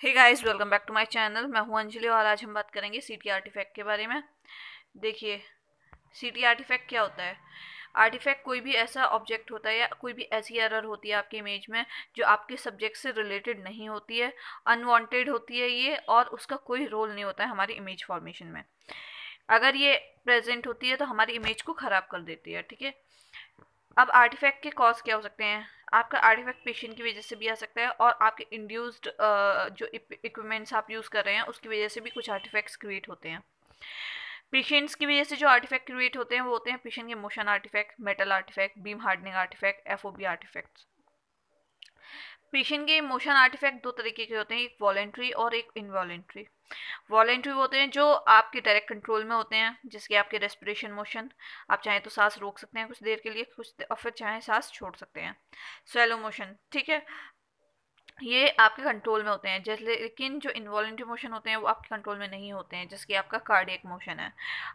Hey guys, welcome back to my channel. मैं हूं अंजलि और आज हम बात करेंगे सीटी आर्टिफैक्ट के बारे में। देखिए, सीटी आर्टिफैक्ट क्या होता है। आर्टिफैक्ट कोई भी ऐसा ऑब्जेक्ट होता है या कोई भी ऐसी एरर होती है आपकी इमेज में जो आपके सब्जेक्ट से रिलेटेड नहीं होती है, अनवांटेड होती है ये, और उसका कोई रोल नहीं होता है हमारी इमेज फॉर्मेशन में। अगर ये प्रेजेंट होती है तो हमारी इमेज को ख़राब कर देती है। ठीक है, अब आर्टिफैक्ट के कॉज क्या हो सकते हैं। आपका आर्टिफैक्ट पेशेंट की वजह से भी आ सकता है और आपके इंड्यूस्ड जो इक्विपमेंट्स आप यूज़ कर रहे हैं उसकी वजह से भी कुछ आर्टिफैक्ट्स क्रिएट होते हैं। पेशेंट्स की वजह से जो आर्टिफैक्ट क्रिएट होते हैं वो होते हैं पेशेंट के motion artifact, metal artifact, beam hardening artifact, FOV artifacts. Patient के मोशन आर्टिफैक्ट दो तरीके के होते हैं, एक वॉलेंट्री और एक इनवॉलेंट्री। वॉलेंट्री होते हैं जो आपके डायरेक्ट कंट्रोल में होते हैं, जैसे कि आपके रेस्पिरेशन मोशन। आप चाहें तो सांस रोक सकते हैं कुछ देर के लिए, और फिर चाहें सांस छोड़ सकते हैं। स्वेलो मोशन, ठीक है, ये आपके कंट्रोल में होते हैं। जैसे लेकिन जो इनवॉलेंट्री मोशन होते हैं वो आपके कंट्रोल में नहीं होते हैं, जैसे कि आपका कार्डियक मोशन है।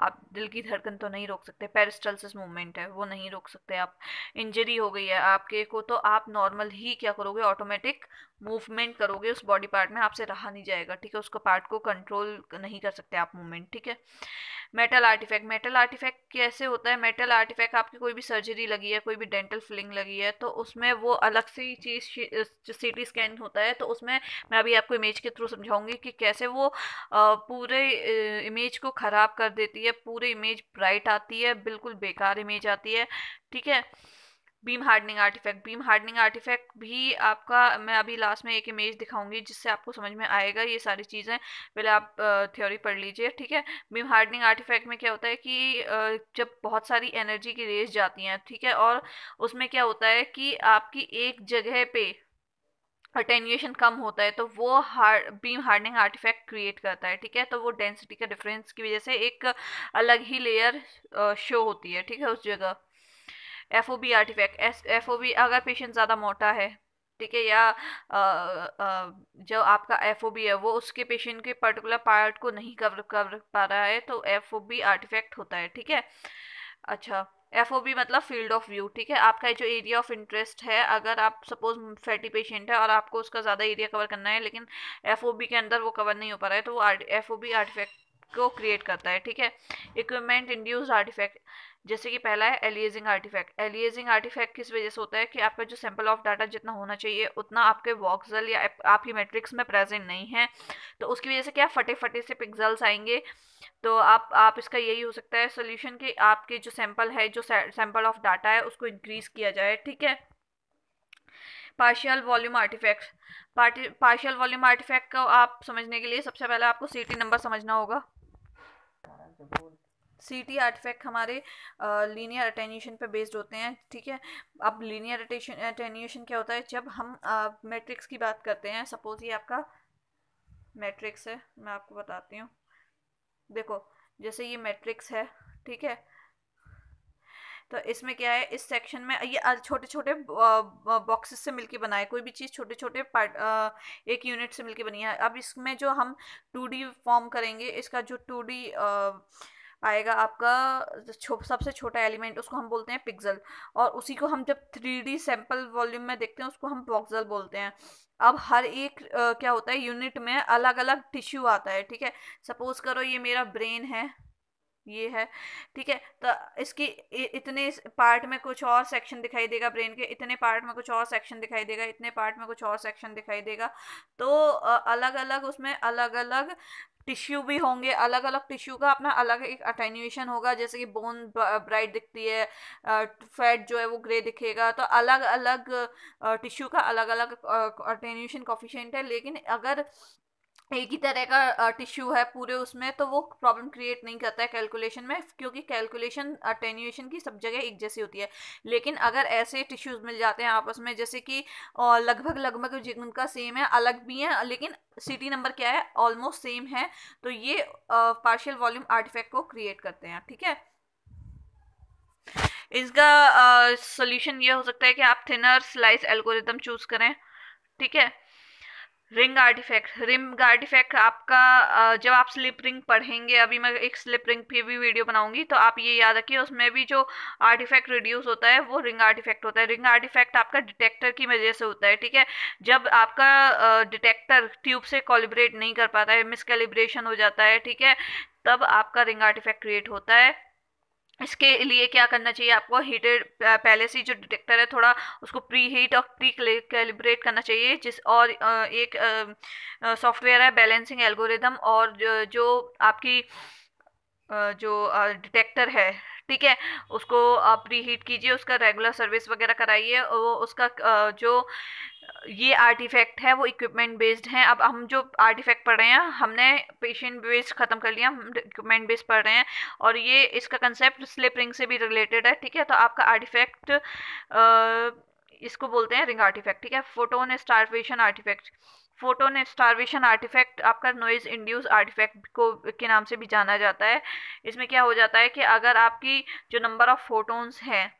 आप दिल की धड़कन तो नहीं रोक सकते, पेरिस्टल्सिस मूवमेंट है वो नहीं रोक सकते आप। इंजरी हो गई है आपके को तो आप नॉर्मल ही क्या करोगे, ऑटोमेटिक मूवमेंट करोगे उस बॉडी पार्ट में, आपसे रहा नहीं जाएगा। ठीक है, उसको पार्ट को कंट्रोल नहीं कर सकते आप मूवमेंट। ठीक है, मेटल आर्टिफैक्ट। मेटल आर्टिफैक्ट कैसे होता है। मेटल आर्टिफैक्ट आपकी कोई भी सर्जरी लगी है, कोई भी डेंटल फिलिंग लगी है, तो उसमें वो अलग से चीज़ जो सीटी स्कैन होता है तो उसमें मैं अभी आपको इमेज के थ्रू समझाऊंगी कि कैसे वो पूरे इमेज को ख़राब कर देती है। पूरी इमेज ब्राइट आती है, बिल्कुल बेकार इमेज आती है। ठीक है, beam hardening artifact. Beam hardening artifact भी आपका, मैं अभी लास्ट में एक इमेज दिखाऊंगी जिससे आपको समझ में आएगा ये सारी चीज़ें। पहले आप थ्योरी पढ़ लीजिए। ठीक है, बीम हार्डनिंग आर्टिफैक्ट में क्या होता है कि जब बहुत सारी एनर्जी की रेज जाती हैं, ठीक है, और उसमें क्या होता है कि आपकी एक जगह पे अटेन्यूएशन कम होता है तो वो बीम हार्डनिंग आर्टिफैक्ट क्रिएट करता है। ठीक है, तो वो डेंसिटी का डिफरेंस की वजह से एक अलग ही लेयर शो होती है। ठीक है, उस जगह एफओबी आर्टिफैक्ट। एफओबी अगर पेशेंट ज़्यादा मोटा है, ठीक है, या जो आपका एफओबी है वो उसके पेशेंट के पर्टिकुलर पार्ट को नहीं कवर कर पा रहा है तो एफओबी आर्टिफैक्ट होता है। ठीक है, अच्छा, एफओबी मतलब फील्ड ऑफ व्यू। ठीक है, आपका जो एरिया ऑफ इंटरेस्ट है, अगर आप सपोज फैटी पेशेंट है और आपको उसका ज़्यादा एरिया कवर करना है लेकिन एफओबी के अंदर वो कवर नहीं हो पा रहा है तो वो एफओबी आर्टिफैक्ट को क्रिएट करता है। ठीक है, इक्विपमेंट इंड्यूस्ड आर्टिफैक्ट, जैसे कि पहला है एलियासिंग आर्टिफैक्ट। एलियासिंग आर्टिफैक्ट किस वजह से होता है कि आपका जो सैंपल ऑफ डाटा जितना होना चाहिए उतना आपके वॉक्सल या आपकी मैट्रिक्स में प्रेजेंट नहीं है, तो उसकी वजह से क्या फटे फटे से पिक्सेल्स आएंगे। तो आप इसका यही हो सकता है सोल्यूशन कि आपके जो सैंपल है, जो सैंपल ऑफ डाटा है उसको इंक्रीज किया जाए। ठीक है, partial volume artifact. Partial volume artifact को आप समझने के लिए सबसे पहले आपको सीटी नंबर समझना होगा। सीटी आर्टिफैक्ट हमारे लीनियर अटेन्यूएशन पे बेस्ड होते हैं। ठीक है, अब लीनियर अटेन्यूएशन क्या होता है, जब हम मैट्रिक्स की बात करते हैं, सपोज ये आपका मैट्रिक्स है, मैं आपको बताती हूँ। देखो, जैसे ये मैट्रिक्स है, ठीक है, तो इसमें क्या है, इस सेक्शन में ये छोटे छोटे बॉक्सेस से मिलके बना है। कोई भी चीज़ छोटे छोटे पार्ट एक यूनिट से मिलके बनी है। अब इसमें जो हम 2D फॉर्म करेंगे, इसका जो 2D आएगा आपका सबसे छोटा एलिमेंट, उसको हम बोलते हैं पिक्सल, और उसी को हम जब 3D सैंपल वॉल्यूम में देखते हैं उसको हम वॉक्सल बोलते हैं। अब हर एक क्या होता है, यूनिट में अलग अलग टिश्यू आता है। ठीक है, सपोज करो ये मेरा ब्रेन है, ये है, ठीक है, तो इसकी इतने पार्ट में कुछ और सेक्शन दिखाई देगा, ब्रेन के इतने पार्ट में कुछ और सेक्शन दिखाई देगा, इतने पार्ट में कुछ और सेक्शन दिखाई देगा। तो अलग अलग उसमें अलग अलग टिश्यू भी होंगे, अलग अलग टिश्यू का अपना अलग एक अटेन्यूएशन होगा। जैसे कि बोन ब्राइट दिखती है, फैट जो है वो ग्रे दिखेगा, तो अलग अलग टिश्यू का अलग अलग अटेन्यूएशन कॉफिशिएंट है। लेकिन अगर एक ही तरह का टिश्यू है पूरे उसमें तो वो प्रॉब्लम क्रिएट नहीं करता है कैलकुलेशन में, क्योंकि कैलकुलेशन अटेन्यूएशन की सब जगह एक जैसी होती है। लेकिन अगर ऐसे टिश्यूज मिल जाते हैं आपस में, जैसे कि लगभग लगभग जिनका सेम है, अलग भी हैं लेकिन सीटी नंबर क्या है, ऑलमोस्ट सेम है, तो ये पार्शियल वॉल्यूम आर्टिफैक्ट को क्रिएट करते हैं। ठीक है, इसका सोल्यूशन ये हो सकता है कि आप थिनर स्लाइस एल्गोरिदम चूज करें। ठीक है, रिंग आर्टिफैक्ट आपका जब आप स्लिप रिंग पढ़ेंगे, अभी मैं एक स्लिप रिंग की भी वीडियो बनाऊंगी, तो आप ये याद रखिए उसमें भी जो आर्टिफैक्ट रिड्यूस होता है वो रिंग आर्टिफैक्ट होता है। रिंग आर्टिफैक्ट आपका डिटेक्टर की वजह से होता है, ठीक है। जब आपका डिटेक्टर ट्यूब से कॉलिब्रेट नहीं कर पाता है, मिसकैलिब्रेशन हो जाता है, ठीक है, तब आपका रिंग आर्टिफैक्ट क्रिएट होता है। इसके लिए क्या करना चाहिए आपको, हीटेड पहले से जो डिटेक्टर है थोड़ा उसको प्री हीट और प्री कैलिब्रेट करना चाहिए। एक सॉफ्टवेयर है बैलेंसिंग एल्गोरिदम, और जो आपकी जो डिटेक्टर है, ठीक है, उसको आप प्री हीट कीजिए, उसका रेगुलर सर्विस वगैरह कराइए। और उसका जो ये आर्टिफैक्ट है वो इक्विपमेंट बेस्ड है। अब हम जो आर्टिफैक्ट पढ़ रहे हैं, हमने पेशेंट बेस्ड ख़त्म कर लिया, हम इक्विपमेंट बेस्ड पढ़ रहे हैं, और ये इसका कंसेप्ट स्लिप रिंग से भी रिलेटेड है, ठीक है। तो आपका आर्टिफैक्ट इसको बोलते हैं रिंग आर्टिफैक्ट, ठीक है। Photon starvation artifact, photon starvation artifact आपका नॉइज इंड्यूस आर्टिफैक्ट को के नाम से भी जाना जाता है। इसमें क्या हो जाता है कि अगर आपकी जो नंबर ऑफ फोटोन्स हैं,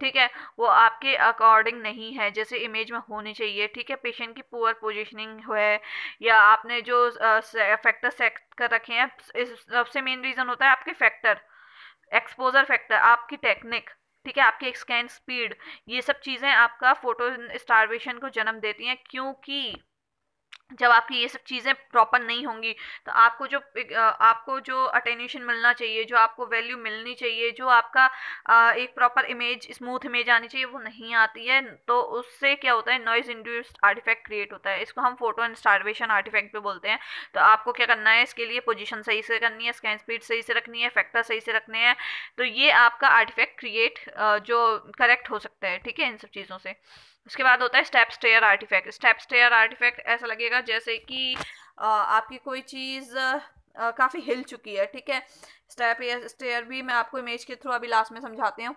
ठीक है, वो आपके अकॉर्डिंग नहीं है जैसे इमेज में होनी चाहिए, ठीक है, पेशेंट की पुअर पोजीशनिंग है, या आपने जो फैक्टर सेट कर रखे हैं, इस सबसे मेन रीज़न होता है आपके फैक्टर, एक्सपोजर फैक्टर, आपकी टेक्निक, ठीक है, आपकी स्कैन स्पीड, ये सब चीज़ें आपका फोटो स्टारवेशन को जन्म देती हैं। क्योंकि जब आपकी ये सब चीज़ें प्रॉपर नहीं होंगी तो आपको जो अटेन्यूएशन मिलना चाहिए, जो आपको वैल्यू मिलनी चाहिए, जो आपका एक प्रॉपर इमेज, स्मूथ इमेज आनी चाहिए, वो नहीं आती है। तो उससे क्या होता है, नॉइज इंड्यूस्ड आर्टिफैक्ट क्रिएट होता है। इसको हम फोटो एंड स्टारवेशन आर्टिफैक्ट भी बोलते हैं। तो आपको क्या करना है, इसके लिए पोजीशन सही से करनी है, स्कैन स्पीड सही से रखनी है, फैक्टर सही से रखने हैं, तो ये आपका आर्टिफैक्ट क्रिएट जो करेक्ट हो सकता है, ठीक है, इन सब चीज़ों से। उसके बाद होता है step stair artifact. Step stair artifact ऐसा लगेगा जैसे कि आपकी कोई चीज़ काफ़ी हिल चुकी है, ठीक है। स्टेप या स्टेयर भी मैं आपको इमेज के थ्रू अभी लास्ट में समझाती हूँ,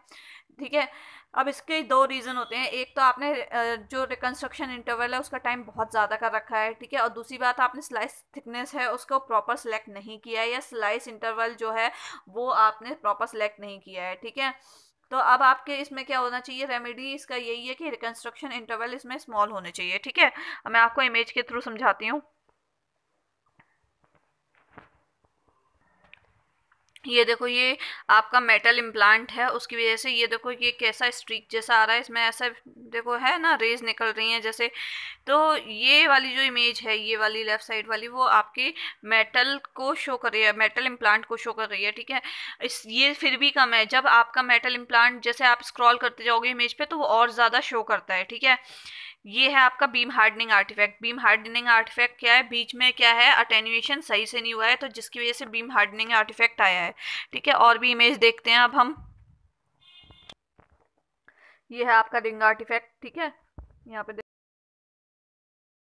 ठीक है। अब इसके दो रीज़न होते हैं, एक तो आपने जो रिकंस्ट्रक्शन इंटरवल है उसका टाइम बहुत ज़्यादा कर रखा है, ठीक है, और दूसरी बात आपने स्लाइस थिकनेस है उसको प्रॉपर सेलेक्ट नहीं किया है, या स्लाइस इंटरवल जो है वो आपने प्रॉपर सेलेक्ट नहीं किया है, ठीक है। तो अब आपके इसमें क्या होना चाहिए, रेमेडी इसका यही है कि रिकंस्ट्रक्शन इंटरवल इसमें स्मॉल होने चाहिए, ठीक है। अब मैं आपको इमेज के थ्रू समझाती हूँ। ये देखो, ये आपका मेटल इम्प्लांट है, उसकी वजह से ये देखो ये कैसा स्ट्रीक जैसा आ रहा है, इसमें ऐसा देखो है ना, रेज निकल रही हैं जैसे। तो ये वाली जो इमेज है, ये वाली लेफ्ट साइड वाली, वो आपकी मेटल को शो कर रही है, मेटल इम्प्लांट को शो कर रही है, ठीक है। ये फिर भी कम है, जब आपका मेटल इम्प्लांट जैसे आप स्क्रॉल करते जाओगे इमेज पे तो वो और ज़्यादा शो करता है, ठीक है। ये है आपका beam hardening artifact. Beam hardening artifact क्या है, बीच में क्या है, अटेन्यूएशन सही से नहीं हुआ है, तो जिसकी वजह से बीम हार्डनिंग आर्टिफैक्ट आया है, ठीक है। और भी इमेज देखते हैं अब हम। ये है आपका रिंग आर्टिफैक्ट, ठीक है। यहाँ पे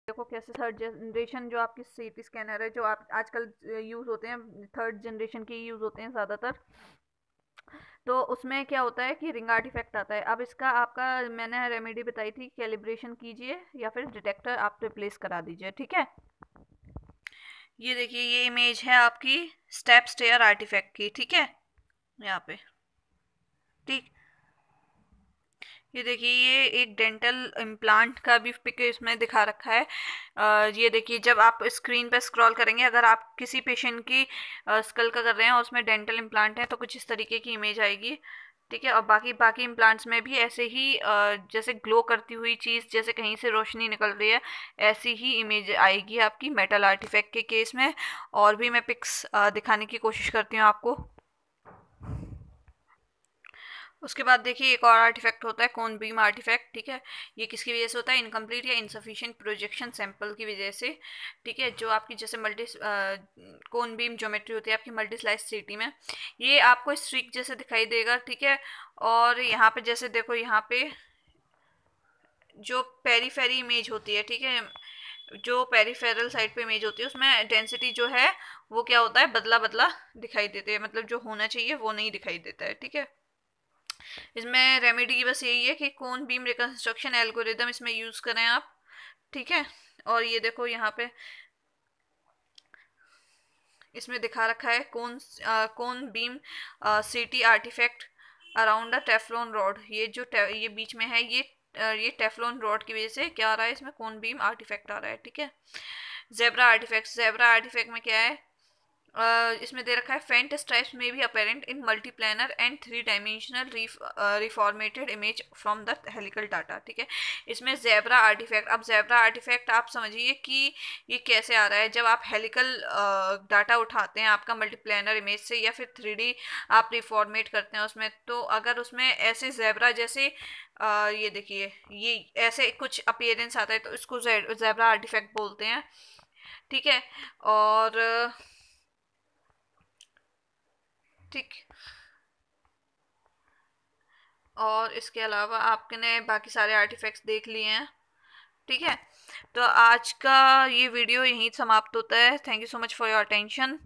देखो कैसे थर्ड जनरेशन जो आपकी सीटी स्कैनर है, जो आप आजकल यूज़ होते हैं, थर्ड जनरेशन के यूज़ होते हैं ज़्यादातर। तो उसमें क्या होता है कि रिंग आर्टिफैक्ट आता है। अब इसका आपका मैंने रेमेडी बताई थी, कैलिब्रेशन कीजिए या फिर डिटेक्टर आप रिप्लेस करा दीजिए, ठीक है। ये देखिए, ये इमेज है आपकी स्टेप स्टेयर आर्टिफैक्ट की, ठीक है, यहाँ पे, ठीक। ये देखिए, ये एक डेंटल इम्प्लांट का भी पिक इसमें दिखा रखा है। ये देखिए, जब आप स्क्रीन पे स्क्रॉल करेंगे, अगर आप किसी पेशेंट की स्कल का कर रहे हैं और उसमें डेंटल इम्प्लांट है, तो कुछ इस तरीके की इमेज आएगी, ठीक है। और बाकी बाकी इम्प्लांट्स में भी ऐसे ही जैसे ग्लो करती हुई चीज़, जैसे कहीं से रोशनी निकल रही है, ऐसी ही इमेज आएगी आपकी मेटल आर्टिफैक्ट के केस में। और भी मैं पिक्स दिखाने की कोशिश करती हूँ आपको। उसके बाद देखिए, एक और आर्टिफैक्ट होता है कोन बीम आर्टिफैक्ट, ठीक है। ये किसकी वजह से होता है, इनकम्प्लीट या इनसफिशिएंट प्रोजेक्शन सैंपल की वजह से, ठीक है। जो आपकी जैसे कोन बीम ज्योमेट्री होती है आपकी मल्टी स्लाइस सीटी में, ये आपको स्ट्रीक जैसे दिखाई देगा, ठीक है। और यहाँ पे जैसे देखो, यहाँ पे जो पेरीफेरी इमेज होती है, ठीक है, जो पेरीफेरल साइड पे इमेज होती है उसमें डेंसिटी जो है वो क्या होता है, बदला बदला दिखाई देते हैं, मतलब जो होना चाहिए वो नहीं दिखाई देता है, ठीक है। इसमें रेमेडी बस यही है कि कोन बीम रिकंस्ट्रक्शन एल्गोरिदम इसमें यूज़ करें आप, ठीक है। और ये देखो, यहाँ पे इसमें दिखा रखा है कोन बीम सीटी आर्टिफैक्ट अराउंड अ टेफ्लॉन रॉड। ये जो ये बीच में है, ये ये टेफ्लॉन रॉड की वजह से क्या आ रहा है, इसमें कोन बीम आर्टिफैक्ट आ रहा है। ठीक है, जेब्रा आर्टिफैक्ट, जेब्रा आर्टिफैक्ट में क्या है, इसमें दे रखा है फेंट स्ट्राइप्स में भी apparent in multiplanar and 3 dimensional reformatted image from the helical data. ठीक है, इसमें जेब्रा आर्टिफैक्ट, अब जेब्रा आर्टिफैक्ट आप समझिए कि ये कैसे आ रहा है, जब आप हेलिकल डाटा उठाते हैं आपका मल्टीप्लानर इमेज से या फिर 3D आप रिफॉर्मेट करते हैं उसमें, तो अगर उसमें ऐसे जेब्रा जैसे ये देखिए ये ऐसे कुछ अपीयरेंस आता है तो इसको जेब्रा आर्टिफैक्ट बोलते हैं। ठीक है, और ठीक, और इसके अलावा आपने बाकी सारे आर्टिफैक्ट्स देख लिए हैं। ठीक है, तो आज का ये वीडियो यहीं समाप्त होता है। Thank you so much for your attention.